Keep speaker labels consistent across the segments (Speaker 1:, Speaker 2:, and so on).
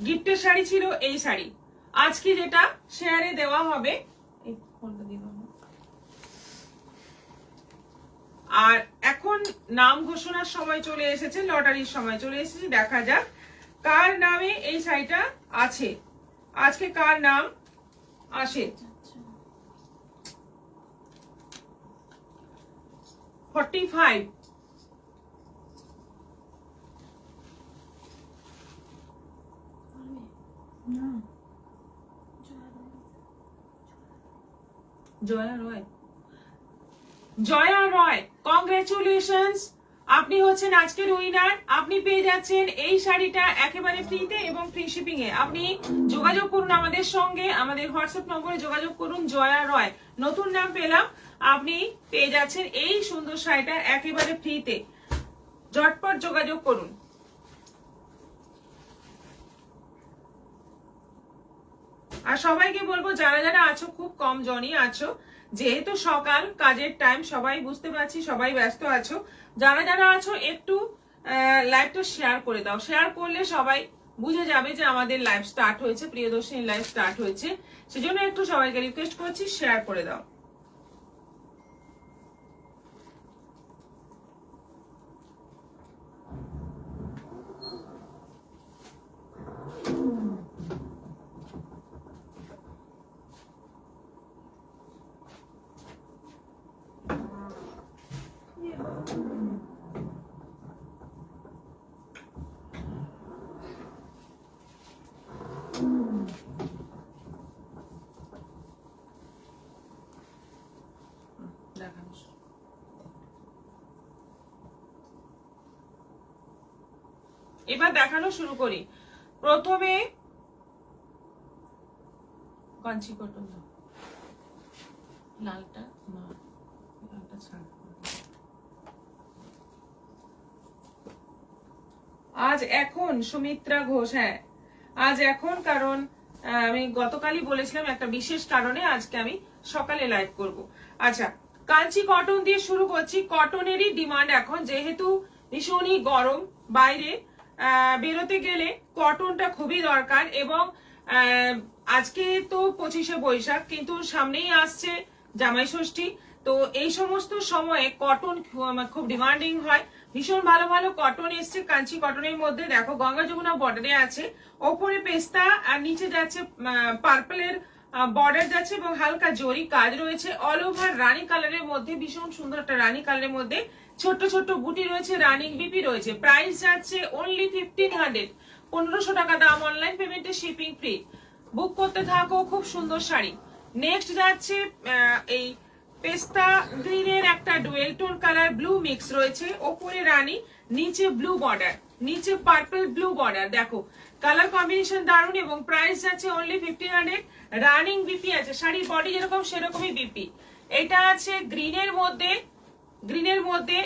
Speaker 1: গিফটের শাড়ি ছিল এই শাড়ি, আজকে যেটা শেয়ারে দেওয়া হবে। আর এখন নাম ঘোষণার সময় চলে এসেছে, লটারির সময় চলে এসেছে। দেখা যাক কার নামে এই শাড়িটা আছে, আজকে কার নাম আসে। 45 জয়া রয়। জয়া রয়, কংগ্রেচুলেশনস, আপনি হচ্ছেন আজকের উইনার। আপনি পেয়ে যাচ্ছেন এই শাড়িটা একেবারে ফ্রিতে এবং ফ্রি শিপিং এ। আপনি যোগাযোগ করুন আমাদের সঙ্গে, আমাদের হোয়াটসঅ্যাপ নম্বরে যোগাযোগ করুন। জয়া রয়, নতুন নাম পেলাম। আপনি পেয়ে যাচ্ছেন এই সুন্দর শাড়িটা একেবারে ফ্রিতে, ঝটপট যোগাযোগ করুন। আর সবাইকে বলবো যারা যারা আছো, খুব কম জনই আছো, যেহেতু সকাল কাজের টাইম, সবাই বুঝতে পারছি সবাই ব্যস্ত আছো। যারা যারা আছো একটু লাইভটা শেয়ার করে দাও। শেয়ার করলে সবাই বুঝে যাবে যে আমাদের লাইভ স্টার্ট হয়েছে, প্রিয়দর্শিনী লাইভ স্টার্ট হয়েছে। সেজন্য একটু সবাইকে রিকোয়েস্ট করছি শেয়ার করে দাও। এবার দেখানো শুরু করি। প্রথমে কাঞ্চি কটন, লালটা না, লালটা ছাড়। আজ এখন সুমিত্রা ঘোষ, হ্যাঁ আজ এখন, কারণ আমি গতকালই বলেছিলাম একটা বিশেষ কারণে আজকে আমি সকালে লাইভ করব। আচ্ছা, কাঞ্চি কটন দিয়ে শুরু করছি। কটনেরই ডিমান্ড এখন, যেহেতু ভীষণই গরম, বাইরে বেরোতে গেলে কটনটা খুবই দরকার। এবং আজকে তো 25শে বৈশাখ, কিন্তু সামনেই আসছে জামাই ষষ্ঠী। তো এই সমস্ত সময়ে কটন খুব ডিমান্ডিং হয়। ভীষণ ভালো ভালো কটন এসছে কাঞ্চি কটনের মধ্যে। দেখো গঙ্গা যমুনা বর্ডারে আছে, ওপরে পেস্তা আর নিচে যাচ্ছে পার্পলের বর্ডার যাচ্ছে এবং হালকা জরি কাজ রয়েছে। অল ওভার রানী কালারের মধ্যে, ভীষণ সুন্দর একটা রানী কালারের মধ্যে ছোট্ট ছোট্ট বুটি রয়েছে, রানিং বিপি রয়েছে। প্রাইস যাচ্ছে অনলি 1500, 1500 টাকা দাম। অনলাইন পেমেন্টে শিপিং ফ্রি। বুক করতে থাকো, খুব সুন্দর শাড়ি। নেক্সট যাচ্ছে এই পেস্তা গ্রিনের একটা dual tone colour, blue mix রয়েছে, ওপরে রানী, নিচে ব্লু বর্ডার, নিচে পার্পল ব্লু বর্ডার। দেখো কালার কম্বিনেশন দারুন এবং প্রাইস যাচ্ছে অনলি 1500। রানিং বিপি আছে, শাড়ির বডি যেরকম সেরকমই বিপি। এটা আছে গ্রিনের মধ্যে, গ্রিনের মধ্যে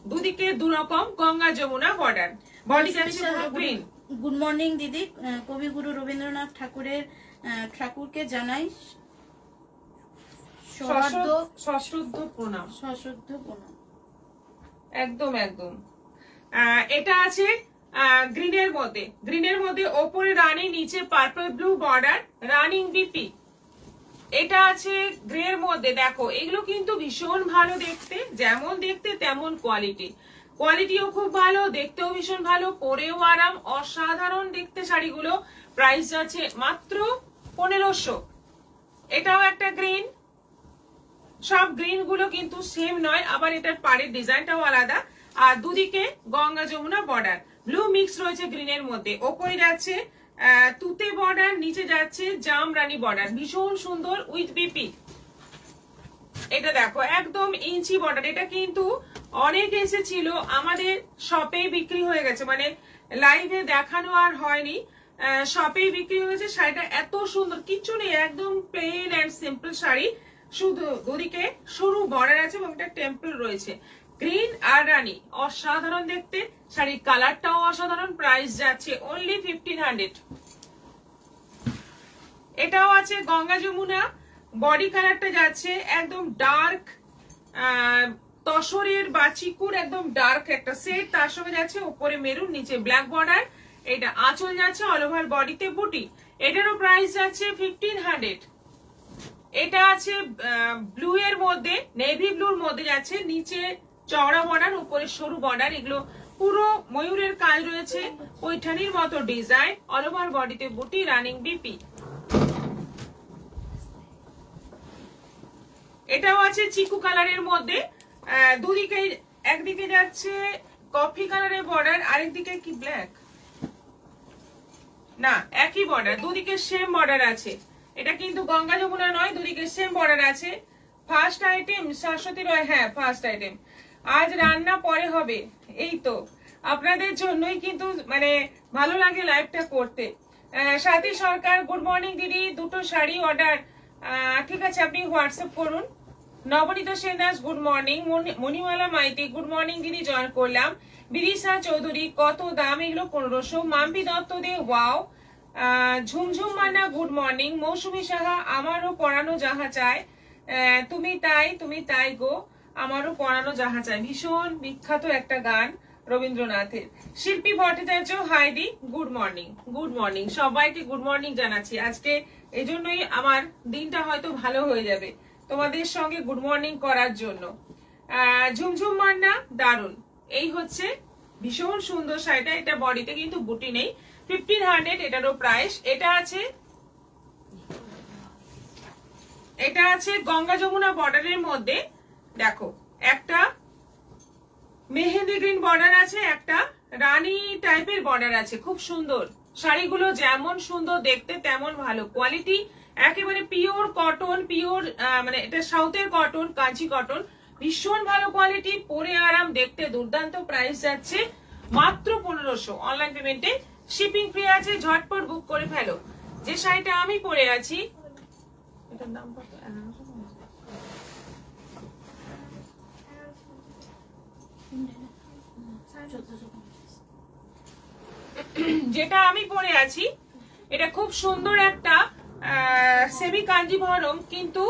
Speaker 1: দুদিকে দুরকম গঙ্গা যমুনা বর্ডার, বডি যাচ্ছে পুরো গ্রিন।
Speaker 2: গুড মর্নিং দিদি, কবিগুরু রবীন্দ্রনাথ ঠাকুরকে জানাই
Speaker 1: সশ্রদ্ধ প্রণাম। একদম একদম। এটা আছে গ্রিনের মধ্যে, গ্রিনের মধ্যে ওপরে রানী, নিচে purple blue border, running BP. এটা আছে গ্রের মধ্যে। দেখো এগুলো কিন্তু ভীষণ ভালো দেখতে, যেমন দেখতে তেমন কোয়ালিটি, কোয়ালিটিও খুব ভালো, দেখতেও ভীষণ ভালো, পরেও আরাম, অসাধারণ দেখতে শাড়িগুলো। প্রাইস যাচ্ছে মাত্র 1500। এটাও একটা গ্রিন, সব গ্রিন গুলো কিন্তু সেম নয়, আবার এটার পাড়ের ডিজাইনটাও আলাদা। আর দুদিকে Ganga Yamuna border, blue mix রয়েছে গ্রিনের মধ্যে। ওপরে যাচ্ছে তুতে বর্ডার, নিচে যাচ্ছে জাম রানী বর্ডার, ভীষণ সুন্দর উইথ বিপি। এটা দেখো একদম ইঞ্চি বর্ডার। এটা কিন্তু অনেক এসেছিল, আমাদের শপে বিক্রি হয়ে গেছে, মানে লাইভে দেখানো আর হয়নি, শপেই বিক্রি হয়েছে। শাড়িটা এত সুন্দর, কিচ্ছু নেই, একদম প্লেন এন্ড সিম্পল শাড়ি, শুধু দুদিকে সরু বর্ডার আছে এবং একটা টেম্পল রয়েছে। গ্রিন আর রানী, অসাধারণ দেখতে, শাড়ির কালারটাও অসাধারণ। প্রাইস যাচ্ছে অনলি 1500। এটাও আছে গঙ্গা যমুনা, বডি কালারটা যাচ্ছে একদম ডার্ক তসরের বা চিকুর একদম ডার্ক একটা সেট, তার সঙ্গে যাচ্ছে উপরে মেরুন, নিচে ব্ল্যাক বর্ডার। এটা আঁচল যাচ্ছে অল ওভার বডিতে বুটি, এটারও প্রাইস যাচ্ছে 1500। এটা আছে ব্লু এর মধ্যে, নেভি ব্লুর মধ্যে যাচ্ছে, নিচে চওড়া বর্ডার, উপরে সরু বর্ডার, এগুলো পুরো ময়ূরের কাজ রয়েছে, পৈঠানির মতো ডিজাইন, অল ওভার বডিতে বুটি, রানিং বিপি। এটাও আছে চিকু কালারের মধ্যে, দুদিকে, একদিকে যাচ্ছে কফি কালারের বর্ডার, আরেকদিকে কি ব্ল্যাক না, একই বর্ডার, দুদিকে সেম বর্ডার আছে। এটা কিন্তু গঙ্গা যমুনা নয়, দুদিকে সেম বর্ডার আছে। ফার্স্ট আইটেম শাশ্বতী রয়, হ্যাঁ ফার্স্ট আইটেম। আজ রান্না পরে হবে, এই তো আপনাদের জন্যই কিন্তু মানে ভালো লাগে লাইভটা করতে। সাথী সরকার গুড মর্নিং দিদি, দুটো শাড়ি অর্ডার, ঠিক আছে আপনি হোয়াটসঅ্যাপ করুন। Nabanita Sen Das good morning, Monimala Maiti good morning দিদি, জয়েন করলাম। বিরিশা চৌধুরী কত দাম এগুলো? 1500। Mampi Dutta De wow. Jhumjhum Manna good morning. Mousumi Saha আমারও পরানো যাহা চায়, তুমি তাই তুমি তাই গো, আমারও পরানো যাহা চায়, ভীষণ বিখ্যাত একটা গান রবীন্দ্রনাথের। শিল্পী ভট্টাচার্য হাইদি গুড মর্নিং, গুড মর্নিং সবাইকে গুড মর্নিং জানাচ্ছি। আজকে এজন্যই আমার দিনটা হয়তো ভালো হয়ে যাবে তোমাদের সঙ্গে গুড মর্নিং করার জন্য। ঝুমঝুম মান্না দারুন, এই হচ্ছে ভীষণ সুন্দর শাড়িটা, এটা বডিতে কিন্তু বুটি নেই, 1500 এটারও প্রাইস। এটা আছে গঙ্গা যমুনা বর্ডারের মধ্যে, দেখো একটা মেহেন্দি গ্রিন বর্ডার আছে, একটা রানী টাইপের বর্ডার আছে, খুব সুন্দর। শাড়িগুলো যেমন সুন্দর দেখতে তেমন ভালো কোয়ালিটি, একেবারে পিওর কটন, পিওর মানে এটা সাউথের কটন, কাঁচি কটন, ভীষণ ভালো কোয়ালিটি, পরে আরাম, দেখতে দুর্দান্ত। প্রাইস যাচ্ছে মাত্র 1500। অনলাইন পেমেন্টে শিপিং ফ্রি আছে, ঝটপট বুক করে ফেলো। যে শাড়িটা আমি পরে আছি, এটার দাম কত? যেটা আমি পরে আছি এটা খুব সুন্দর একটা সেমি কাঞ্জিভরম, কিন্তু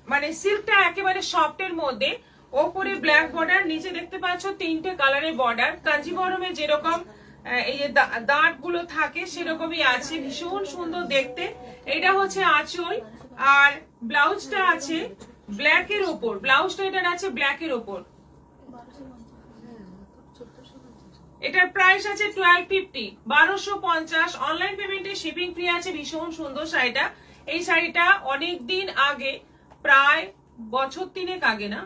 Speaker 1: মানে সিল্কটা একেবারে সফটের মধ্যে, ওপরে ব্ল্যাক বর্ডার, নিচে দেখতে পাচ্ছ তিনটে কালারের বর্ডার। কাঞ্জিভরমে যেরকম এই যে দাঁত গুলো থাকে সেরকমই আছে, ভীষণ সুন্দর দেখতে। এটা হচ্ছে আঁচল, আর ব্লাউজটা আছে ব্ল্যাকের ওপর, ব্লাউজটা এটার আছে ব্ল্যাকের ওপর। এটার প্রাইস আছে 1250, 1250। অনলাইন পেমেন্টে শিপিং ফ্রি আছে। ভীষণ সুন্দর শাড়িটা, এই শাড়িটা অনেক দিন আগে, প্রায় বছর 3 আগে, না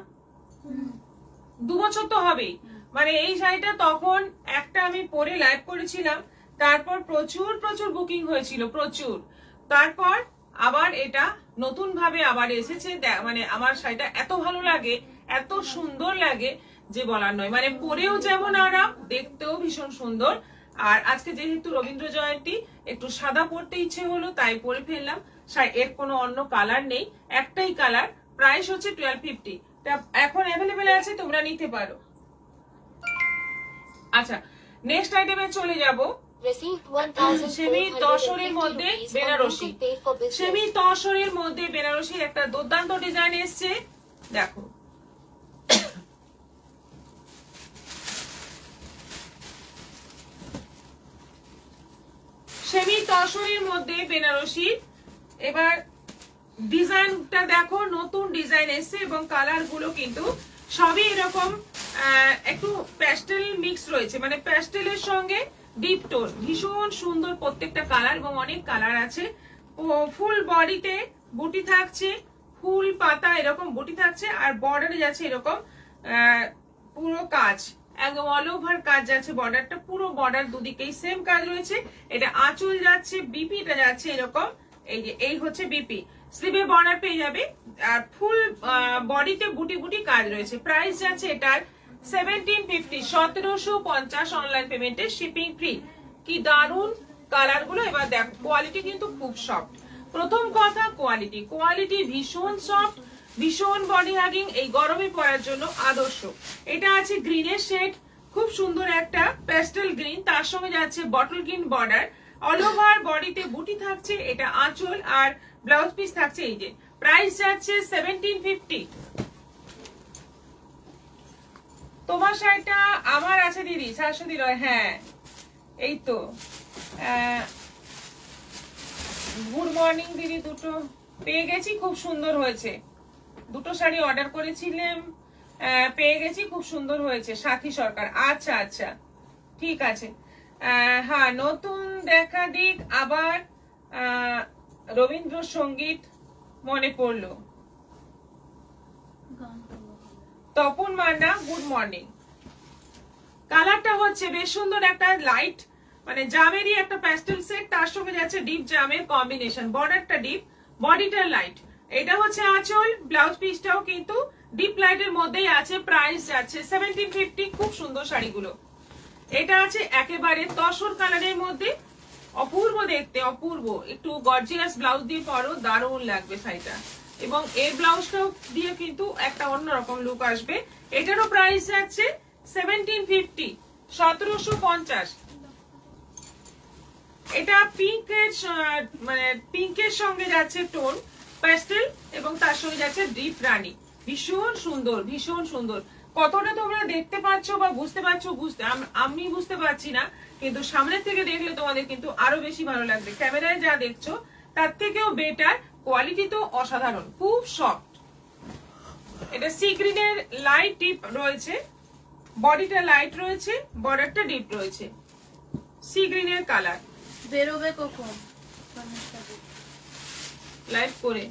Speaker 1: 2 বছর তো হবেই, মানে এই শাড়িটা তখন একটা আমি পরে লাইভ করেছিলাম, তারপর প্রচুর প্রচুর বুকিং হয়েছিল, প্রচুর। তারপর আবার এটা নতুন ভাবে আবার এসেছে, মানে আমার শাড়িটা এত ভালো লাগে, এত সুন্দর লাগে যে বলার নয়, মানে পরেও যেমন আরাম, দেখতেও ভীষণ সুন্দর। আর আজকে যেহেতু রবীন্দ্র জয়ন্তী, একটু সাদা পরতে ইচ্ছে হলো তাই পরে ফেললাম। এর কোনো অন্য কালার নেই, একটাই কালার। প্রাইস হচ্ছে 1250, এখন অ্যাভেলেবেল আছে, তোমরা নিতে পারো। আচ্ছা, নেক্সট আইটেমে চলে যাব। সেমি তসরের মধ্যে বেনারসি, সেমি তসরের মধ্যে বেনারসির একটা দুর্দান্ত ডিজাইন এসছে, দেখো। সেমি তসরের মধ্যে বেনারসি, এবার ডিজাইনটা দেখো, নতুন ডিজাইন এসছে এবং কালার গুলো কিন্তু সবই এরকম একটু প্যাস্টেল মিক্স রয়েছে, মানে প্যাস্টেলের সঙ্গে ডিপ টোন, ভীষণ সুন্দর প্রত্যেকটা কালার, এবং অনেক কালার আছে। ফুল বডিতে বুটি থাকছে, ফুল পাতা এরকম বুটি থাকছে, আর বর্ডারে যাচ্ছে এরকম পুরো কাজ, একদম অল ওভার কাজ যাচ্ছে, বর্ডারটা পুরো বর্ডার দুদিকেই সেম কাজ রয়েছে। এটা আঁচল যাচ্ছে, বিপিটা যাচ্ছে এরকম, এই যে এই হচ্ছে বিপি, স্লিভে বর্ডার পেয়ে যাবে, আর ফুল বডিতে বুটি বুটি কাজ রয়েছে। প্রাইস যাচ্ছে এটার 1750, 1750। অনলাইন পেমেন্টে শিপিং ফ্রি। কি দারুন কালার গুলো। এবার দেখো, কোয়ালিটি কিন্তু খুব সফট। প্রথম কথা কোয়ালিটি, কোয়ালিটি ভীষণ সফট, ভীষণ বডি হাগিং, এই গরমে পরার জন্য আদর্শ। এটা আছে গ্রিনের শেড, খুব সুন্দর একটা প্যাস্টেল গ্রিন, তার সঙ্গে যাচ্ছে bottle green border, all over বডিতে বুটি থাকছে, এটা আঁচল, আর ব্লাউজ পিস থাকছে এই যে। প্রাইস যাচ্ছে 1750। তোমার শাড়িটা আমার আছে দিদি, শাশুড়ি রয়, হ্যাঁ এই তো গুড মর্নিং দিদি, দুটো পেয়ে গেছি, খুব সুন্দর হয়েছে। দুটো শাড়ি অর্ডার করেছিলাম, পেয়ে গেছি, খুব সুন্দর হয়েছে। সাথী সরকার, আচ্ছা আচ্ছা ঠিক আছে। হ্যাঁ, নতুন দেখা দিক আবার রবীন্দ্রসঙ্গীত মনে পড়লো। Tapan Manna, good morning. কালারটা হচ্ছে বেশ সুন্দর, একটা লাইট মানে জামেরই একটা প্যাস্টেল সেট, তার সঙ্গে যাচ্ছে ডিপ জামের কম্বিনেশন। বর্ডারটা ডিপ, বডিটা লাইট। এটা হচ্ছে আঁচল, ব্লাউজ পিসটাও কিন্তু ডিপ লাইটের মধ্যেই আছে। প্রাইস যাচ্ছে 1750। খুব সুন্দর শাড়িগুলো। এটা আছে একেবারে তসর কালারের মধ্যে, অপূর্ব দেখতে, অপূর্ব। একটু গর্জিয়াস ব্লাউজ দিয়ে পরো, দারুণ লাগবে শাড়িটা। এবং এই ব্লাউজটাও দিয়ে কিন্তু একটা অন্যরকম লুক আসবে। এটারও প্রাইস যাচ্ছে 1750, 1750। এটা পিঙ্কের মানে পিঙ্কের সঙ্গে যাচ্ছে টোন প্যাস্টেল, এবং তার সঙ্গে যাচ্ছে ডিপ রানী। ভীষণ সুন্দর, ভীষণ সুন্দর। কতটা তোমরা দেখতে পাচ্ছ বা বুঝতে পারছো, আমি বুঝতে পারছি না, কিন্তু সামনের থেকে দেখলে তোমাদের কিন্তু আরো বেশি ভালো লাগবে। ক্যামেরায় যা দেখছো তার থেকেও বেটার, কোয়ালিটি তো অসাধারণ, খুব সফট। এটা সি গ্রিনের লাইট ডিপ রয়েছে, বডিটা লাইট রয়েছে, বর্ডারটা ডিপ রয়েছে। সি গ্রিনের কালার।
Speaker 2: বেরোবে কখন
Speaker 1: লাইট করে।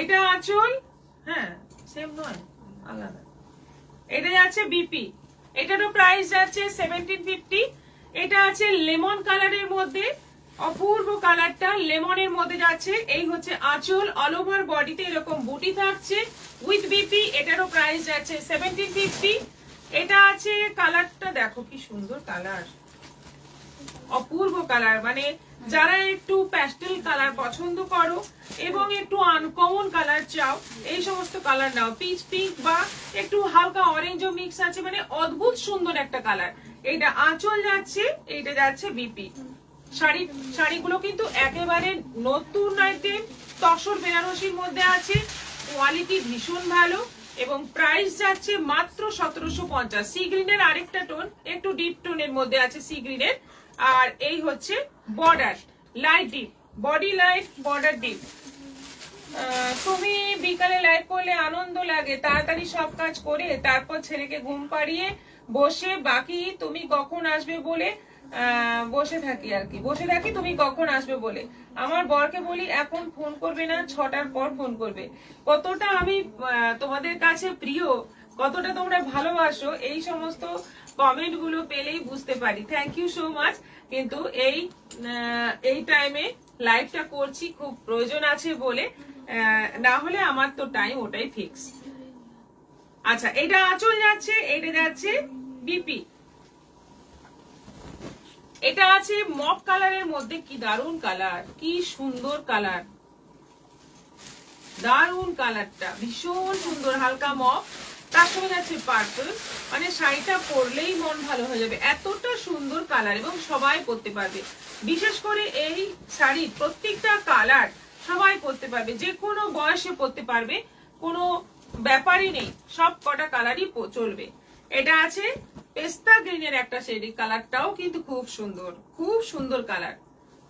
Speaker 1: এটা আঁচল, হ্যাঁ সেম নয়, আলাদা। এটা যাচ্ছে বিপি, এটারও প্রাইস যাচ্ছে 1750। এটা আছে লেমন কালারের মধ্যে, অপূর্ব কালারটা লেমনের মধ্যে যাচ্ছে। এই হচ্ছে আঁচল, অল ওভার বডিতে এরকম বুটি থাকছে উইথ বিপি। এটারও প্রাইস যাচ্ছে 1750। এটা আছে কালারটা, দেখো কি সুন্দর কালার, অপূর্ব কালার। মানে যারা একটু প্যাস্টেল কালার পছন্দ করো এবং একটু আনকমন কালার চাও, এই সমস্ত কালার নাও। পিচ পিঙ্ক বা একটু হালকা অরেঞ্জও মিক্স আছে, মানে অদ্ভুত সুন্দর একটা কালার। এইটা আঁচল যাচ্ছে, এইটা যাচ্ছে বিপি। শাড়িগুলো কিন্তু একেবারে নতুন আইটেম, তসর বেনারসির মধ্যে আছে, কোয়ালিটি ভীষণ ভালো, এবং প্রাইস যাচ্ছে মাত্র 1750। সি গ্রিনের আরেকটা টোন, একটু ডিপ টোনের মধ্যে আছে সি গ্রিনের। আর এই হচ্ছে border light deep, body light, border deep. তুমি বিকালে লাইভ করলে আনন্দ লাগে, তাড়াতাড়ি সব কাজ করে তারপর ছেলেকে ঘুম পাড়িয়ে বসে বাকি তুমি কখন আসবে বলে বসে থাকি আর কি, বসে থাকি তুমি কখন আসবে বলে। আমার বরকে বলি এখন ফোন করবে না, 6টার পর ফোন করবে। কতটা আমি তোমাদের কাছে প্রিয়, কতটা তোমরা ভালোবাসো, এই সমস্ত কমেন্ট গুলো পেলেই বুঝতে পারি। Thank you so much. কিন্তু এই টাইমে লাইভটা করছি খুব প্রয়োজন আছে বলে, না হলে আমার তো টাইম ওটাই ফিক্স। আচ্ছা, এটা আঁচল যাচ্ছে, এটা যাচ্ছে বিপি। এটা আছে মক কালারের মধ্যে, কি দারুন কালার, কি সুন্দর কালার, দারুন কালারটা, ভীষণ সুন্দর, হালকা মক, তার সঙ্গে যাচ্ছে পার্পল। মানে শাড়িটা পরলেই মন ভালো হয়ে যাবে, এতটা সুন্দর কালার, এবং সবাই পরতে পারবে। বিশেষ করে এই শাড়ির প্রত্যেকটা কালার সবাই পরতে পারবে, যে কোনো বয়সে পরতে পারবে, কোনো ব্যাপারই নেই, সব কটা কালারই চলবে। এটা আছে পেস্তা গ্রিনের একটা শেডি, কালারটাও কিন্তু খুব সুন্দর, খুব সুন্দর কালার।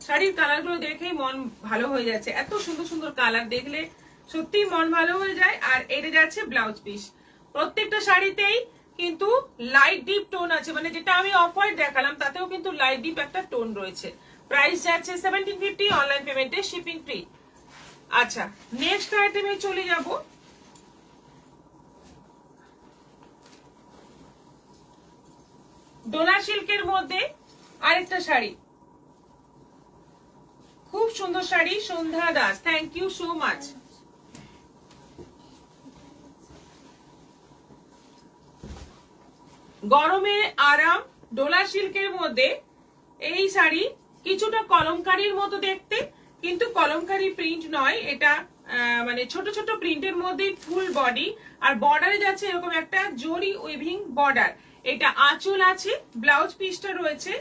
Speaker 1: শাড়ির কালারগুলো দেখেই মন ভালো হয়ে যাচ্ছে, এত সুন্দর সুন্দর কালার দেখলে সত্যি মন ভালো হয়ে যায়। আর এটা যাচ্ছে ব্লাউজ পিস। প্রত্যেকটা শাড়িতেই কিন্তু লাইট ডিপ টোন আছে, মানে যেটা আমি অফ হোয়াইট দেখালাম তাতেও কিন্তু লাইট ডিপ একটা টোন রয়েছে। প্রাইস যাচ্ছে 1750, অনলাইন পেমেন্টে শিপিং ফ্রি। আচ্ছা, নেক্সট আইটেমে চলে যাব। ডোলা সিল্কের মধ্যে আরেকটা শাড়ি, খুব সুন্দর sari, Sandhya Das, thank you so much. গরমে আরাম, ডোলা সিল্কের মধ্যে এই শাড়ি কিছুটা কলমকারীর মতো দেখতে, কিন্তু কলমকারী প্রিন্ট নয়, এটা মানে ছোট ছোট প্রিন্টের মধ্যে ফুল বডি, আর বর্ডারে যাচ্ছে এরকম একটা জরি উইভিং বর্ডার। এটা আঁচল আছে, ব্লাউজ পিসটা রয়েছে,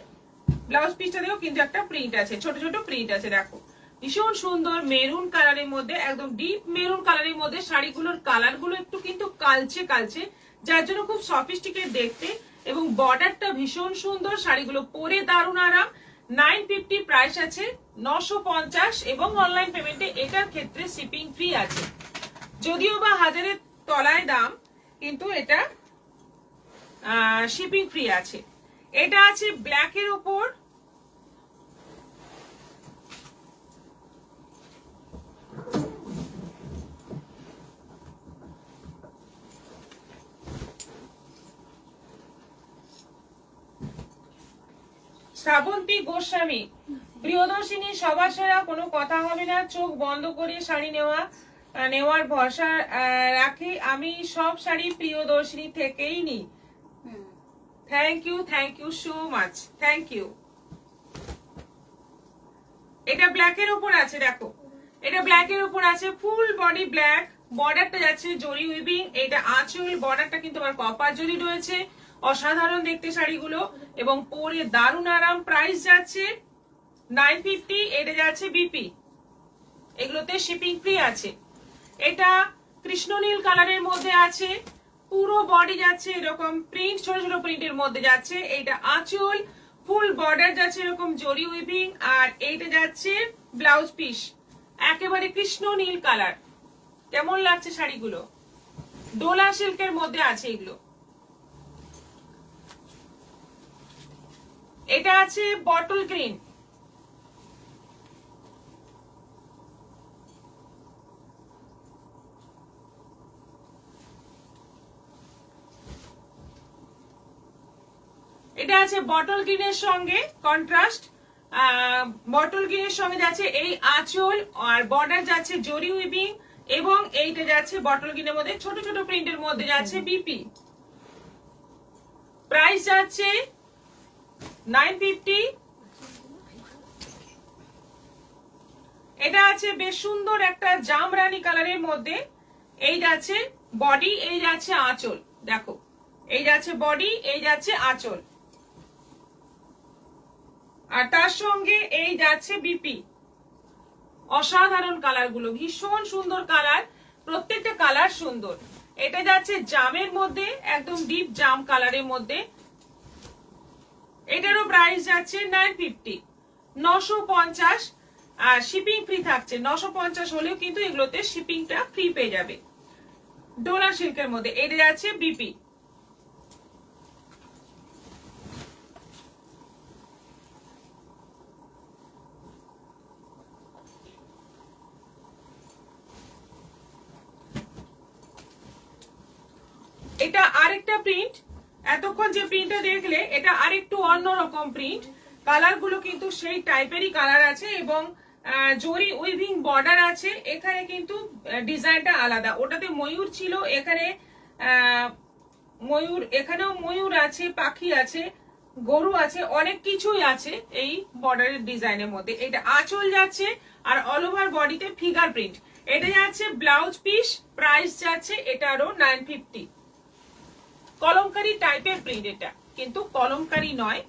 Speaker 1: ব্লাউজ পিসটাতেও কিন্তু একটা প্রিন্ট আছে, ছোট ছোট প্রিন্ট আছে। দেখো ভীষণ সুন্দর মেরুন কালারের মধ্যে, একদম ডিপ মেরুন কালারের মধ্যে। শাড়িগুলোর কালার গুলো একটু কিন্তু কালচে কালচে, যার জন্য খুব সফিস্টিকেট দেখতে, এবং বর্ডারটা ভীষণ সুন্দর, শাড়িগুলো পরে দারুণ আরাম। 950 প্রাইস আছে, 950 এবং অনলাইন পেমেন্টে এটার ক্ষেত্রে শিপিং ফ্রি আছে। যদিও বা 1000-এর তলায় দাম, কিন্তু এটা শিপিং ফ্রি আছে। এটা আছে ব্ল্যাকের উপর, শ্রাবন্তী গোস্বামী, প্রিয়দর্শিনী সবার সেরা, কোনো কথা হবে না, চোখ বন্ধ করে শাড়ি নেওয়ার ভরসা রাখি, আমি সব শাড়ি প্রিয়দর্শিনী থেকেই নিই। Thank you so much, thank you. এটা ব্ল্যাকের উপর আছে, দেখো এটা ব্ল্যাকের উপর আছে, ফুল বডি ব্ল্যাক, বর্ডারটা যাচ্ছে জরি উইভিং, এটা আঁচল, বর্ডারটা কিন্তু আবার কপার জরি রয়েছে, অসাধারণ দেখতে শাড়িগুলো এবং পরে দারুণ আরাম। প্রাইস যাচ্ছে 950, এটা যাচ্ছে বিপি, এগুলোতে শিপিং ফ্রি আছে। এটা কৃষ্ণনীল কালারের মধ্যে আছে, পুরো বডি যাচ্ছে এরকম প্রিন্ট, ছোট ছোট প্রিন্টের মধ্যে যাচ্ছে, এইটা আঁচল, ফুল বর্ডার যাচ্ছে এরকম জরি উইভিং, আর এইটা যাচ্ছে ব্লাউজ পিস, একেবারে কৃষ্ণনীল কালার। কেমন লাগছে শাড়িগুলো? ডোলা সিল্কের মধ্যে আছে এগুলো। এটা আছে বটল গ্রিন, এটা আছে বটল গ্রিনের সঙ্গে কন্ট্রাস্ট, বটল গ্রিনের সঙ্গে যাচ্ছে এই আঁচল, আর বর্ডার যাচ্ছে জরি উইভিং, এবং এইটা যাচ্ছে বটল গ্রিনের মধ্যে ছোট ছোট প্রিন্টের মধ্যে যাচ্ছে বিপি। প্রাইস যাচ্ছে 950। এটা আছে বেশ সুন্দর একটা জামরানি কালারের মধ্যে, এই যাচ্ছে বডি, এই যাচ্ছে আঁচল, দেখো এই যাচ্ছে বডি, এই যাচ্ছে আঁচল, আর তার সঙ্গে এই যাচ্ছে বিপি। অসাধারণ কালার গুলো, ভীষণ সুন্দর কালার, প্রত্যেকটা কালার সুন্দর। এটা যাচ্ছে জামের মধ্যে, একদম ডিপ জাম কালারের মধ্যে, এটারও প্রাইস যাচ্ছে 950, 950, আর শিপিং ফ্রি থাকছে। 950 হলেও কিন্তু এগুলোতে শিপিংটা ফ্রি পেয়ে যাবে। ডোলা সিল্কের মধ্যে এটা যাচ্ছে বিপি। এটা আরেকটা প্রিন্ট, এতক্ষণ যে প্রিন্টটা দেখলে এটা আরেকটু অন্যরকম প্রিন্ট, কালার গুলো কিন্তু সেই টাইপেরই কালার আছে এবং জরি উইভিং বর্ডার আছে। এখানে কিন্তু ডিজাইনটা আলাদা, ওটাতে ময়ূর ছিল, এখানে ময়ূর, এখানেও ময়ূর আছে, পাখি আছে, গরু আছে, অনেক কিছুই আছে এই বর্ডারের ডিজাইনের মধ্যে। এটা আঁচল যাচ্ছে আর অল ওভার বডিতে ফিগার প্রিন্ট। এটা যাচ্ছে ব্লাউজ পিস, প্রাইস যাচ্ছে এটারও 950। কলমকারি টাইপের প্রিন্ট, এটা কিন্তু কলমকারি নয়।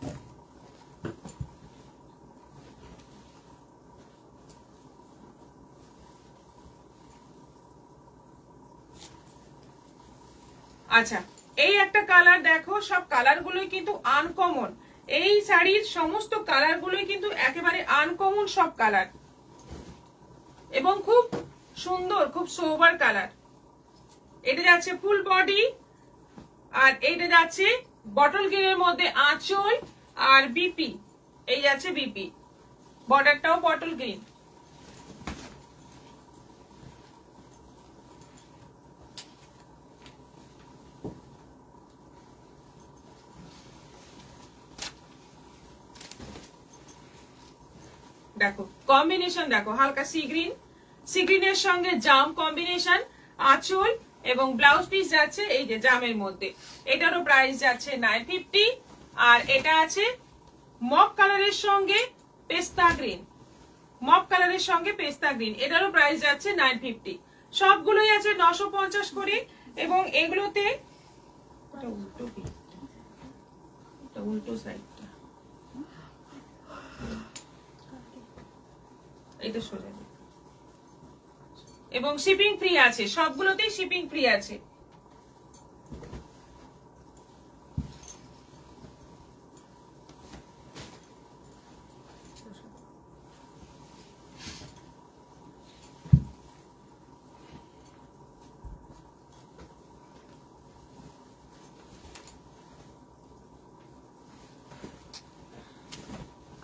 Speaker 1: আচ্ছা, এই একটা কালার দেখো, সব কালার গুলোই কিন্তু আনকমন, এই শাড়ির সমস্ত কালার গুলোই কিন্তু একেবারে আনকমন সব কালার এবং খুব সুন্দর, খুব সোবার কালার। এটা যাচ্ছে ফুল বডি, আর এইটা যাচ্ছে বটল গ্রিনের মধ্যে আঁচল আর বিপি, এই যাচ্ছে বিপি, বর্ডারটাও বটল গ্রিন। দেখো কম্বিনেশন, দেখো হালকা সি গ্রিনের সঙ্গে জাম কম্বিনেশন, আঁচল এবং ব্লাউজ পিস যাচ্ছে এই যে জামের মধ্যে। এটারও প্রাইস যাচ্ছে 950। আর এটা আছে মপ কালারের সঙ্গে পেস্তা গ্রিন, মপ কালারের সঙ্গে পেস্তা গ্রিন, এটারও প্রাইস যাচ্ছে 950। সবগুলোই আছে 950 করে এবং এগুলোতে উল্টো সাইডটা এটা সোজা, এবং শিপিং ফ্রি আছে, সবগুলোতেই শিপিং ফ্রি আছে।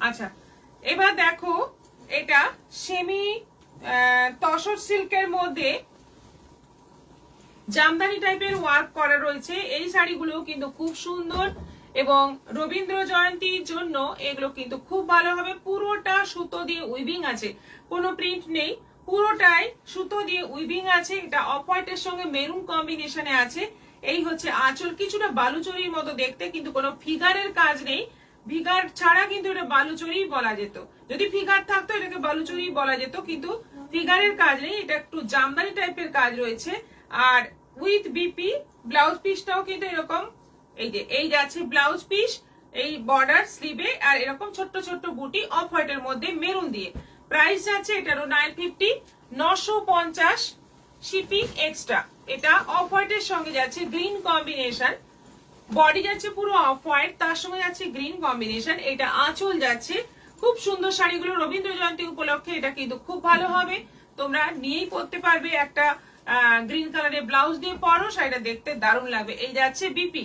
Speaker 1: আচ্ছা, এবার দেখো এটা সেমি তসর সিল্কের মধ্যে জামদানি টাইপের ওয়ার্ক করা রয়েছে। এই শাড়িগুলো কিন্তু খুব সুন্দর এবং রবীন্দ্র জয়ন্তীর জন্য এগুলো কিন্তু খুব ভালো হবে। পুরোটা সুতো দিয়ে উইভিং আছে, কোনো প্রিন্ট নেই, পুরোটাই সুতো দিয়ে উইভিং আছে। এটা অফ হোয়াইটের সঙ্গে মেরুন কম্বিনেশনে আছে। এই হচ্ছে আঁচল, কিছুটা বালুচরির মতো দেখতে, কিন্তু কোনো ফিগারের কাজ নেই। ফিগার ছাড়া কিন্তু এটা বালুচরি বলা যেত, যদি ফিগার থাকতো এটাকে বালুচরি বলা যেত, কিন্তু ফিগারের কাজ নেই। এটা একটু জামদানি টাইপের কাজ রয়েছে। আর উইথ বিপি ব্লাউজ পিসটাও কিন্তু এরকম, এই যে এই যাচ্ছে ব্লাউজ পিস, এই বর্ডার স্লিভে, আর এরকম ছোট্ট ছোট্ট বুটি অফ হোয়াইটের মধ্যে মেরুন দিয়ে। প্রাইস যাচ্ছে এটারও 950, 950 শিপিং এক্সট্রা। এটা অফ হোয়াইটের সঙ্গে যাচ্ছে গ্রিন কম্বিনেশন, বডি যাচ্ছে পুরো অফ হোয়াইট, তার সঙ্গে যাচ্ছে গ্রিন কম্বিনেশন। এটা আঁচল যাচ্ছে। খুব সুন্দর শাড়িগুলো রবীন্দ্র জয়ন্তী উপলক্ষে এটা কিন্তু খুব ভালো হবে, তোমরা নিয়েই পরতে পারবে। একটা গ্রিন কালারের ব্লাউজ দিয়ে পরো, শাড়িটা দেখতে দারুণ লাগবে। এই যাচ্ছে বিপি।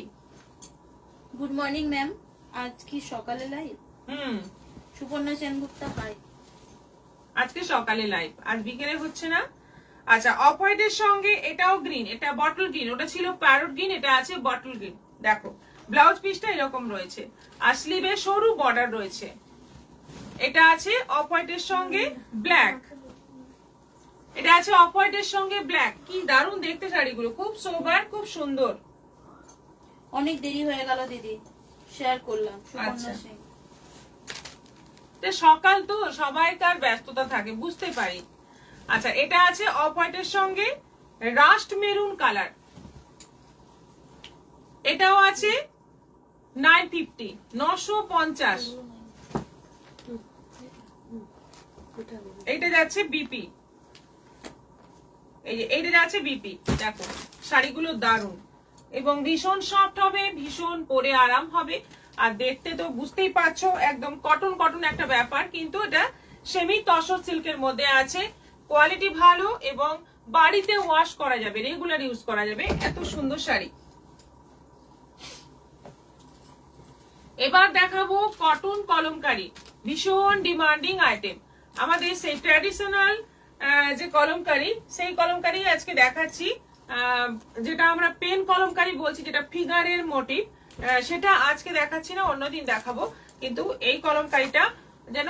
Speaker 2: গুড মর্নিং ম্যাম, আজ কি সকালে লাইভ? সুপর্ণা সেনগুপ্তা, হাই।
Speaker 1: আজকে সকালে লাইভ, আজ বিকেলে হচ্ছে না। আচ্ছা, অফ হোয়াইটের সঙ্গে এটাও গ্রিন, এটা বটল গ্রিন, ওটা ছিল প্যারট গ্রিন, এটা আছে বটল গ্রিন। দেখো ব্লাউজ পিসটা এরকম রয়েছে, আর স্লিভে সরু বর্ডার রয়েছে। এটা আছে অফ হোয়াইটের সঙ্গে ব্ল্যাক, এটা আছে অফ হোয়াইটের সঙ্গে ব্ল্যাক। কি দারুণ দেখতে শাড়িগুলো, খুব সোবার, খুব সুন্দর।
Speaker 2: অনেক দেরি হয়ে গেল দিদি, শেয়ার করলাম। সুপর্ণা
Speaker 1: আচ্ছা।
Speaker 2: সিং।
Speaker 1: সকাল তো সবাইকার ব্যস্ততা থাকে, বুঝতে পারি। আচ্ছা, এটা আছে অফ হোয়াইটের সঙ্গে রাস্ট মেরুন কালার, এটাও আছে 950, 950। এইটা যাচ্ছে বিপি, এই যে এইটা যাচ্ছে বিপি। দেখো শাড়িগুলো দারুণ এবং ভীষণ সফট হবে, ভীষণ পরে আরাম হবে। আর দেখতে তো বুঝতেই পারছো একদম কটন কটন একটা ব্যাপার, কিন্তু এটা সেমি তসর সিল্কের মধ্যে আছে। কোয়ালিটি ভালো এবং বাড়িতে ওয়াশ করা যাবে, রেগুলার ইউজ করা যাবে। এত সুন্দর শাড়ি। এবার দেখাবো কটন কলমকারি, ভীষণ ডিমান্ডিং আইটেম। আমাদের সেই ট্র্যাডিশনাল যে কলমকারি, সেই কলমকারি আজকে দেখাচ্ছি। যেটা আমরা পেন কলমকারি বলছি, যেটা ফিগারের মোটিভ, সেটা আজকে দেখাচ্ছি না, অন্যদিন দেখাবো। কিন্তু এই কলমকারিটা যেন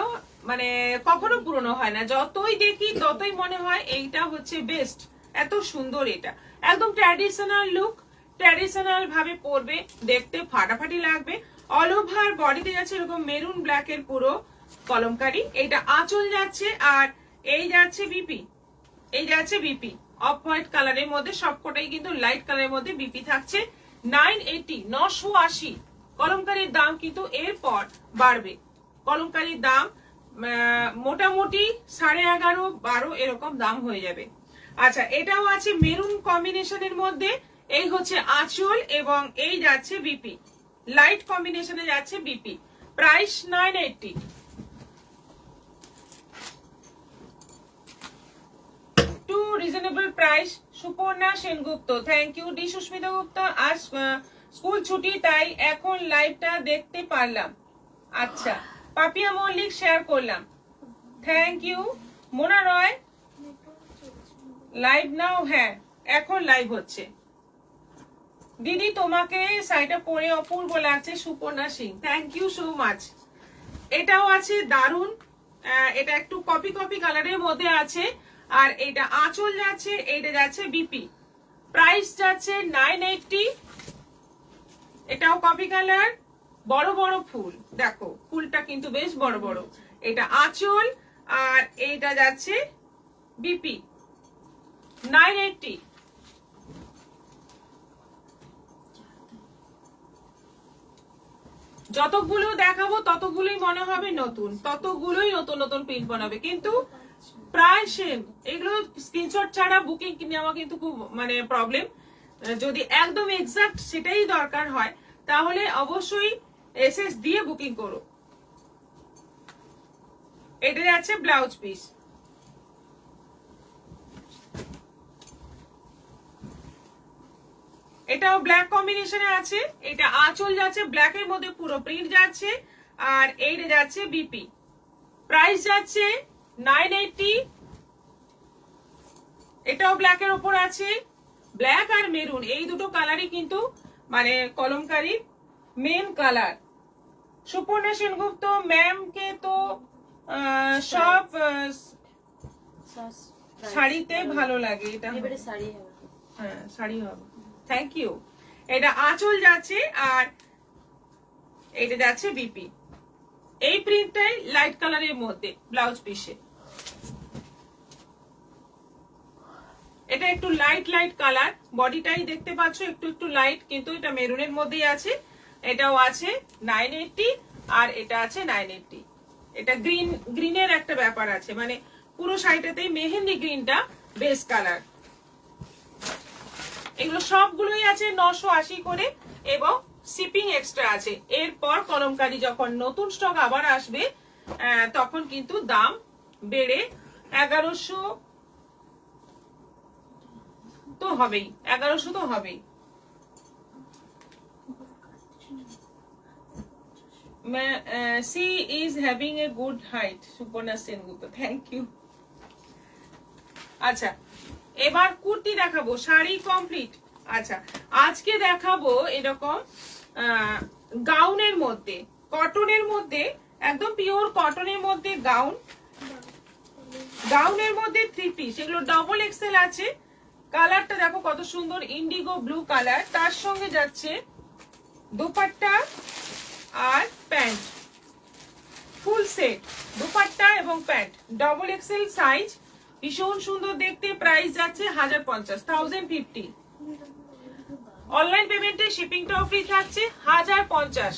Speaker 1: মানে কখনো পুরনো হয় না, যতই দেখি ততই মনে হয় এইটা হচ্ছে বেস্ট। এত সুন্দর, এটা একদম ট্র্যাডিশনাল লুক, ট্র্যাডিশনাল ভাবে পরবে, দেখতে ফাটাফাটি লাগবে। অল ওভার বডিতে যাচ্ছে এরকম মেরুন ব্ল্যাক এর পুরো কলমকারি। এইটা আঁচল যাচ্ছে, আর এই যাচ্ছে বিপি, এই যাচ্ছে বিপি অফ হোয়াইট কালারের মধ্যে, সবকটাই কিন্তু লাইট কালারের মধ্যে বিপি থাকছে। 980, 980 কলমকারির দাম কিন্তু এরপর বাড়বে। কলমকারির দাম মোটামুটি 11.5, 12 এরকম দাম হয়ে যাবে। আচ্ছা, এটাও আছে মেরুন কম্বিনেশনের মধ্যে। এই হচ্ছে আঁচল এবং এই যাচ্ছে বিপি, লাইট কম্বিনেশনে যাচ্ছে BP. Price 980। Too reasonable price. Suparna Sengupta, thank you. D Susmita Gupta, আজ স্কুল ছুটি তাই এখন লাইভটা দেখতে পারলাম। আচ্ছা, পাপিয়া মল্লিক শেয়ার করলাম, thank you. Mona Roy, live now, হ্যাঁ এখন লাইভ হচ্ছে। দিদি তোমাকে শাড়িটা পরে অপূর্ব লাগছে, Suparna Singh, thank you so much. এটাও আছে দারুন, এটা একটু কপি কপি কালারের মধ্যে আছে। আর এটা আঁচল যাচ্ছে, এইটা যাচ্ছে বিপি। প্রাইস যাচ্ছে 980। এটাও কপি কালার, বড় বড় ফুল, দেখো ফুলটা কিন্তু বেশ বড় বড়। এটা আঁচল আর এইটা যাচ্ছে বিপি, 980। যতগুলো দেখাবো ততগুলোই মনে হবে নতুন, ততগুলোই নতুন নতুন প্রিন্ট বানাবে, কিন্তু প্রায় সেম। এগুলো স্ক্রিনশট ছাড়া বুকিং নেওয়া কিন্তু খুব মানে প্রবলেম। যদি একদম এক্সাক্ট সেটাই দরকার হয় তাহলে অবশ্যই এসএস দিয়ে বুকিং করো। এটা যাচ্ছে ব্লাউজ পিস, এটাও ব্ল্যাক কম্বিনেশনে আছে। এটা আঁচল যাচ্ছে ব্ল্যাক এর মধ্যে, পুরো প্রিন্ট যাচ্ছে। আর এইটা যাচ্ছে বিপি। প্রাইস যাচ্ছে 980। এটাও ব্ল্যাকের ওপর আছে, ব্ল্যাক আর মেরুন এই দুটো কালারই কিন্তু মানে kalamkari main colour. Suparna Sengupta ma'am কে তো সব শাড়িতে ভালো লাগে, এটা
Speaker 2: এবারে শাড়ি হবে।
Speaker 1: হ্যাঁ শাড়ি হবে। Thank you. এটা আঁচল যাচ্ছে আর এটা যাচ্ছে বিপি। এই প্রিন্টটাই লাইট কালারের মধ্যে ব্লাউজ পিসে। এটা একটু লাইট লাইট কালার, বডিটাই দেখতে পাচ্ছ একটু একটু লাইট, কিন্তু এটা মেরুনের মধ্যেই আছে। এটাও আছে 980 আর এটা আছে 980। এটা গ্রিনের একটা ব্যাপার আছে, মানে পুরো শাড়িটাতেই মেহেন্দি গ্রিনটা বেস কালার। এগুলো সবগুলোই আছে 980 করে এবং শিপিং এক্সট্রা আছে। এরপর কলমকারী যখন নতুন স্টক আবার আসবে তখন কিন্তু দাম বেড়ে 1100 তো হবেই, 1100 তো হবেই। she is having a good height, Suparna Sengupta, thank you. আচ্ছা এবার কুর্তি দেখাবো, শাড়ি কমপ্লিট। আচ্ছা আজকে দেখাবো এরকম গাউনের মধ্যে, কটনের মধ্যে, একদম পিওর কটনের মধ্যে গাউন, গাউনের মধ্যে 3 পিস। এগুলো ডবল এক্সেল আছে। কালারটা দেখো কত সুন্দর, ইন্ডিগো ব্লু কালার। তার সঙ্গে যাচ্ছে দোপাট্টা আর প্যান্ট, ফুল সেট দোপাট্টা এবং প্যান্ট, ডবল এক্সেল সাইজ, ভীষণ সুন্দর দেখতে। প্রাইস যাচ্ছে 1050 অনলাইন পেমেন্টে, শিপিংটাও ফ্রি থাকছে 1050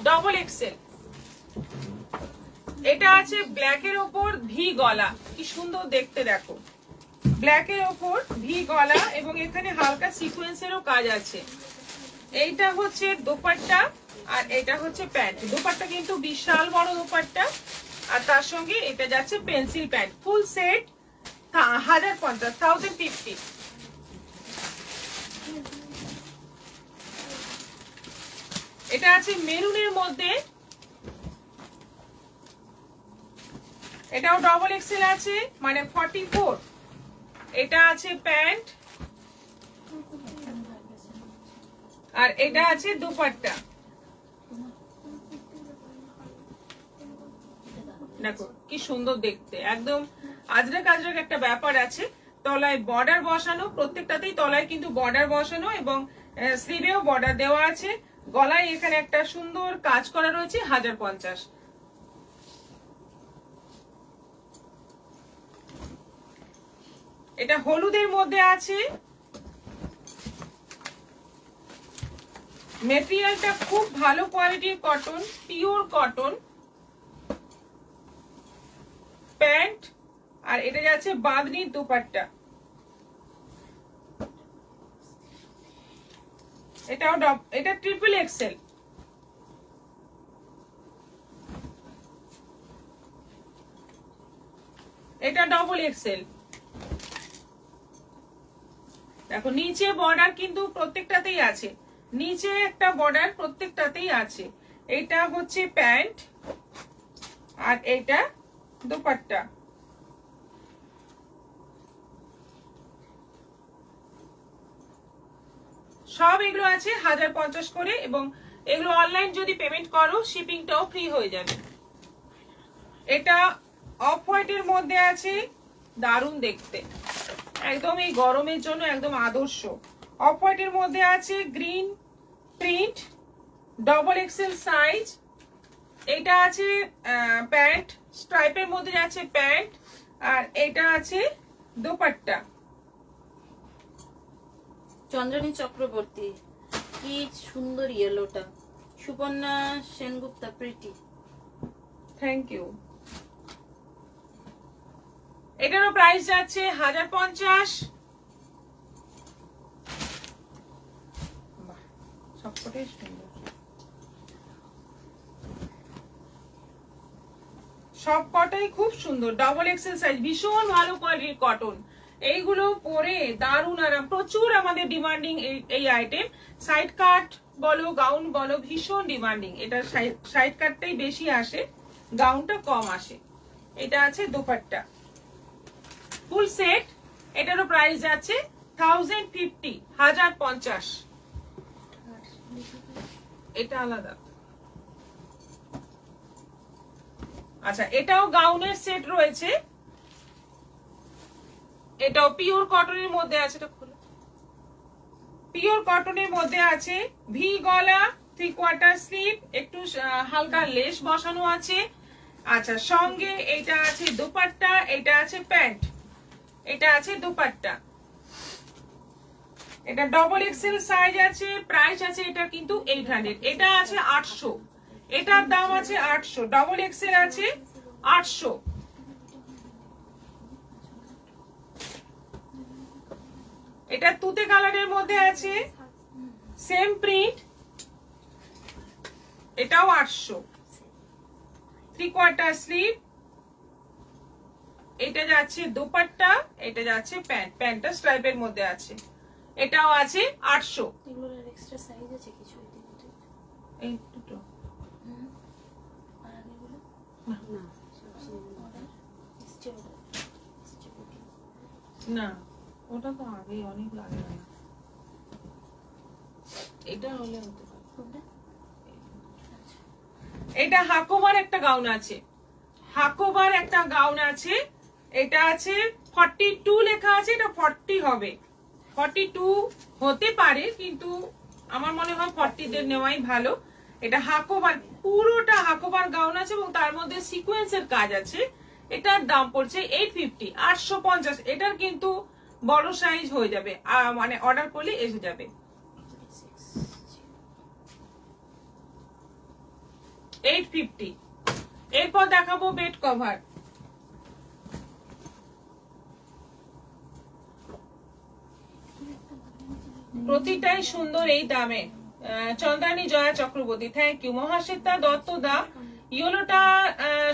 Speaker 1: ডবল এক্সেল। এটা আছে ব্ল্যাকের ওপর ভি গলা, কি সুন্দর দেখতে দেখো, ব্ল্যাকের ওপর ভি গলা এবং এখানে হালকা সিকোয়েন্সেরও কাজ আছে। এইটা হচ্ছে দোপাট্টা আর এটা হচ্ছে প্যান্ট। দোপাট্টা কিন্তু বিশাল বড় দোপাট্টা আর তার সঙ্গে এটা যাচ্ছে পেন্সিল প্যান্ট, ফুল সেট 1050। এটা আছে মেরুনের মধ্যে, এটাও ডবল এক্সেল আছে মানে 44। এটা আছে প্যান্ট আর এটা আছে দোপাট্টা। দেখো কি সুন্দর দেখতে, একদম আজরাক আজরাক একটা ব্যাপার আছে। তলায় বর্ডার বসানো, প্রত্যেকটাতেই তলায় কিন্তু বর্ডার বসানো এবং স্লিভেও বর্ডার দেওয়া আছে। গলায় এখানে একটা সুন্দর কাজ করা রয়েছে 1050। এটা হলুদের মধ্যে আছে, মেটেরিয়ালটা খুব ভালো কোয়ালিটির কটন, পিওর কটন। প্যান্ট আর এটা যাচ্ছে বাঁধনির দোপাট্টা। এটা ট্রিপল এক্সেল। এটা ডবল এক্সেল। দেখো নিচে বর্ডার কিন্তু প্রত্যেকটাতেই আছে, নিচে একটা বর্ডার প্রত্যেকটাতেই আছে। এটা হচ্ছে প্যান্ট আর এটা দোপাট্টা। সব এগুলো আছে 1050 করে এবং এগুলো অনলাইন যদি পেমেন্ট করো শিপিংটাও ফ্রি হয়ে যাবে। এটা অফ হোয়াইটের মধ্যে আছে, দারুণ দেখতে, একদম এই গরমের জন্য একদম আদর্শ। অফ হোয়াইটের মধ্যে আছে green print, double XL size. এটা আছে প্যান্ট, স্ট্রাইপের মধ্যে আছে প্যান্ট আর এটা আছে দোপাট্টা।
Speaker 2: চন্দ্রানী চক্রবর্তী, কি সুন্দর ইয়েলোটা। Suparna Sengupta, pretty,
Speaker 1: thank you. এটারও প্রাইস যাচ্ছে 1050। সবকটাই সুন্দর, সবকটাই খুব সুন্দর, ডবল এক্সেল সাইজ, ভীষণ ভালো কোয়ালিটির কটন। এইগুলো পরে দারুণ আরাম, প্রচুর আমাদের ডিমান্ডিং এই আইটেম। সাইড কাট বলো গাউন বলো ভীষণ ডিমান্ডিং। এটা সাইড কাটটাই বেশি আসে, গাউনটা কম আসে। এটা আছে দোপাট্টা ফুল সেট, এটারও প্রাইস যাচ্ছে 1050, 1050। এটা আলাদা। আচ্ছা, এটাও গাউনের সেট রয়েছে, এটাও পিওর কটনের মধ্যে আছে। এটা খুলে, পিওর কটনের মধ্যে আছে, ভি গলা, 3/4 স্লিভ, একটু হালকা লেস বসানো আছে। আচ্ছা, সঙ্গে এটা আছে দোপাট্টা, এটা আছে প্যান্ট, এটা আছে দোপাট্টা। এটা ডবল এক্সেল সাইজ আছে, প্রাইস আছে এটা কিন্তু 800, এটা আছে 800, এটার দাম আছে 800, ডবল এক্সেল আছে 800। এটা তুতে কালারের মধ্যে আছে, সেম প্রিন্ট, এটাও 800, 3/4 স্লিভ। এটা যাচ্ছে দোপাট্টা, এটা যাচ্ছে প্যান্ট, প্যান্টটা স্ট্রাইপের মধ্যে আছে, এটাও আছে 800।
Speaker 2: এগুলোর এক্সট্রা সাইজ আছে কিছু
Speaker 1: এই দুটো
Speaker 2: আর আগেগুলো
Speaker 1: না, ওটা তো আগে অনেক লাগে না, এটা হলে হতে পারে। এটা হাকোবার একটা গাউন আছে, হাকোবার একটা গাউন আছে, এটা আছে 42 লেখা আছে, এটা 40 হবে, 42 হতে পারে, কিন্তু আমার মনে হয় 40 দের নেওয়াই ভালো। এটা হাকোবার, পুরোটা হাকোবার গাউন আছে এবং তার মধ্যে সিকোয়েন্সের কাজ আছে। এটার দাম পড়ছে 850, 850। এটার কিন্তু বড় সাইজ হয়ে যাবে, মানে অর্ডার করলে এসে যাবে। 850। এরপর দেখাবো বেড কভার। প্রতিটাই সুন্দর এই দামে। Chandrani Jaya Chakraborty, thank you. মহাশ্বেতা দত্ত দা, ইয়েলোটা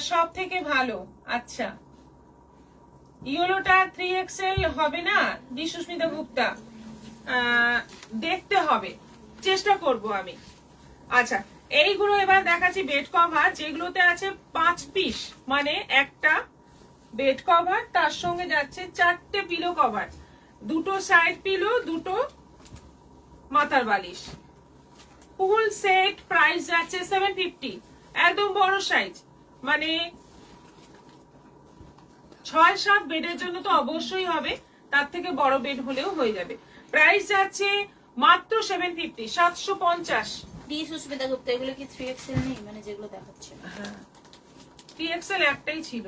Speaker 1: সব থেকে ভালো। আচ্ছা, ইয়েলোটা 3XL হবে না দি সুস্মিতা গুপ্তা? দেখতে হবে, চেষ্টা করব আমি। আচ্ছা, এইগুলো এবার দেখাচ্ছি বেড কভার, যেগুলোতে আছে 5 পিস, মানে একটা বেড কভার, তার সঙ্গে যাচ্ছে 4টে পিলো কভার, 2টো সাইড পিলো, 2টো মাথার বালিশ, ফুল সেট। প্রাইস যাচ্ছে 750, একদম বড় সাইজ, মানে 6-7 বেডের জন্য তো অবশ্যই হবে, তার থেকে বড় বেড হলেও হয়ে যাবে। প্রাইস যাচ্ছে মাত্র 750, 750।
Speaker 2: ডি সুস্মিতা গুপ্তা, এগুলো কি 3XL নেই, মানে যেগুলো দেখাচ্ছে?
Speaker 1: হ্যাঁ, 3XL একটাই ছিল।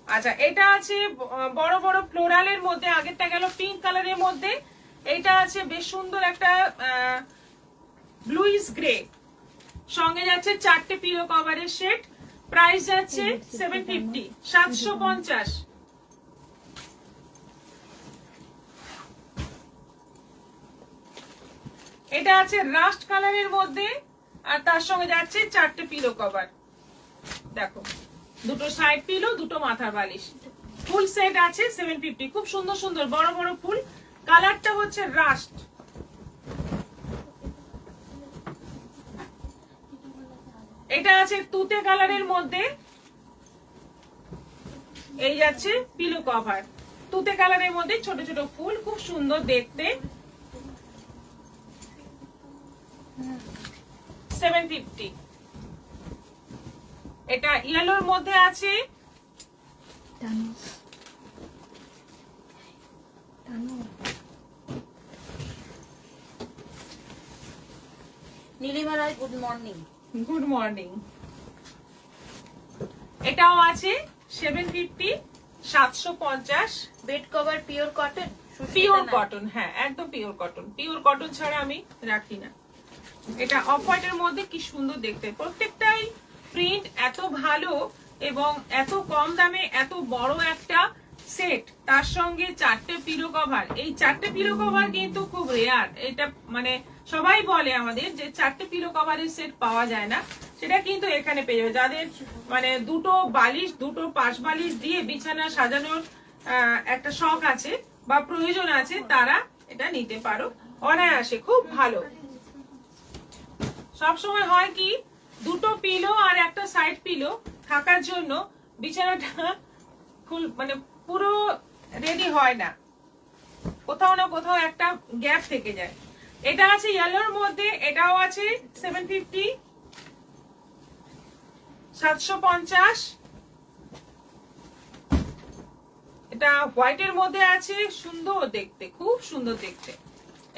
Speaker 1: আচ্ছা, এটা আছে বড় বড় ফ্লোরালের মধ্যে, আগেরটা গেল পিঙ্ক কালারের মধ্যে, এটা আছে বেশ সুন্দর একটা ব্লুইশ গ্রে, সঙ্গে যাচ্ছে 4টে পিলো কভারের সেট। প্রাইস যাচ্ছে 750, 750। এটা আছে রাস্ট কালারের মধ্যে, আর তার সঙ্গে যাচ্ছে 4টে পিলো কভার। দেখো, 2টো সাইড পিলো, 2টো মাথার বালিশ, ফুল সেট আছে 750। খুব সুন্দর সুন্দর বড় বড় ফুল, কালারটা হচ্ছে রাস্ট। এটা আছে তুতে কালারের মধ্যে, এই যাচ্ছে পিলো কভার, তুতে কালারের মধ্যে ছোট ছোট ফুল, খুব সুন্দর দেখতে। 750। এটা ইয়েলোর মধ্যে আছে,
Speaker 2: নীলিমা রায়, গুড মর্নিং।
Speaker 1: Good morning. এটাও আছে 750, 750।
Speaker 2: Bed cover pure cotton,
Speaker 1: pure cotton, হ্যাঁ একদম পিওর কটন, পিওর কটন ছাড়া আমি রাখি না। এটা অফ হোয়াইটের মধ্যে কি সুন্দর দেখতে, প্রত্যেকটাই প্রিন্ট এত ভালো এবং এত কম দামে এত বড় একটা সেট, তার সঙ্গে 4টে পিলো কভার। এই 4টে পিলো কভার কিন্তু খুব রেয়ার, এটা মানে সবাই বলে আমাদের যে 4টে পিলো কভারের সেট পাওয়া যায় না, সেটা কিন্তু এখানে পেয়ে যাবে। যাদের মানে 2টো বালিশ, 2টো পাশ বালিশ দিয়ে বিছানা সাজানোর একটা শখ আছে বা প্রয়োজন আছে তারা এটা নিতে পারো অনায়াসে, খুব ভালো। সবসময় হয় কি দুটো পিলো আর একটা সাইড পিলো থাকার জন্য বিছানাটা ফুল মানে পুরো রেডি হয় না, কোথাও না কোথাও একটা গ্যাপ থেকে যায়। এটা আছে ইয়েলোর মধ্যে, এটাও আছে 750, 750। এটা হোয়াইটের মধ্যে আছে, সুন্দর দেখতে, খুব সুন্দর দেখতে।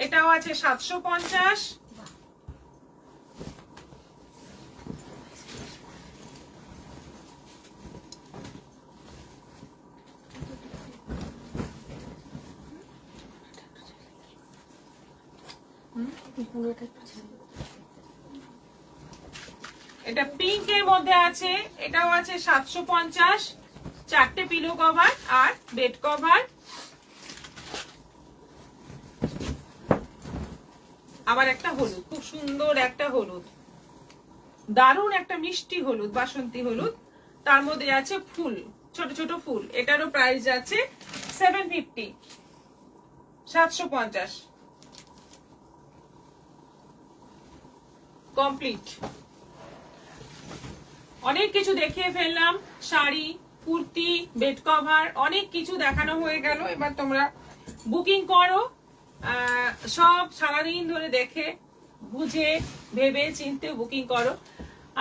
Speaker 1: এটাও আছে 750। এটা পিঙ্কের মধ্যে আছে, এটাও আছে 750, 4টে পিলো কভার আর বেড কভার। আবার একটা হলুদ, খুব সুন্দর একটা হলুদ, দারুণ একটা মিষ্টি হলুদ, বাসন্তী হলুদ, তার মধ্যে আছে ফুল, ছোট ছোট ফুল। এটারও প্রাইস আছে 750, 750 কমপ্লিট। অনেক কিছু দেখিয়ে ফেললাম, শাড়ি, কুর্তি, বেড কভার, অনেক কিছু দেখানো হয়ে গেল। এবার তোমরা বুকিং করো, সব সারাদিন ধরে দেখে বুঝে ভেবে চিন্তে বুকিং করো।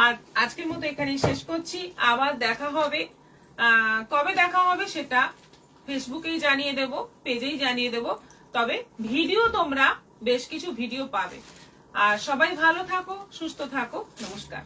Speaker 1: আর আজকের মতো এখানেই শেষ করছি। আবার দেখা হবে, কবে দেখা হবে সেটা ফেসবুকেই জানিয়ে দেব, পেজেই জানিয়ে দেব। তবে ভিডিও তোমরা বেশ কিছু ভিডিও পাবে। আর সবাই ভালো থাকো, সুস্থ থাকো, নমস্কার।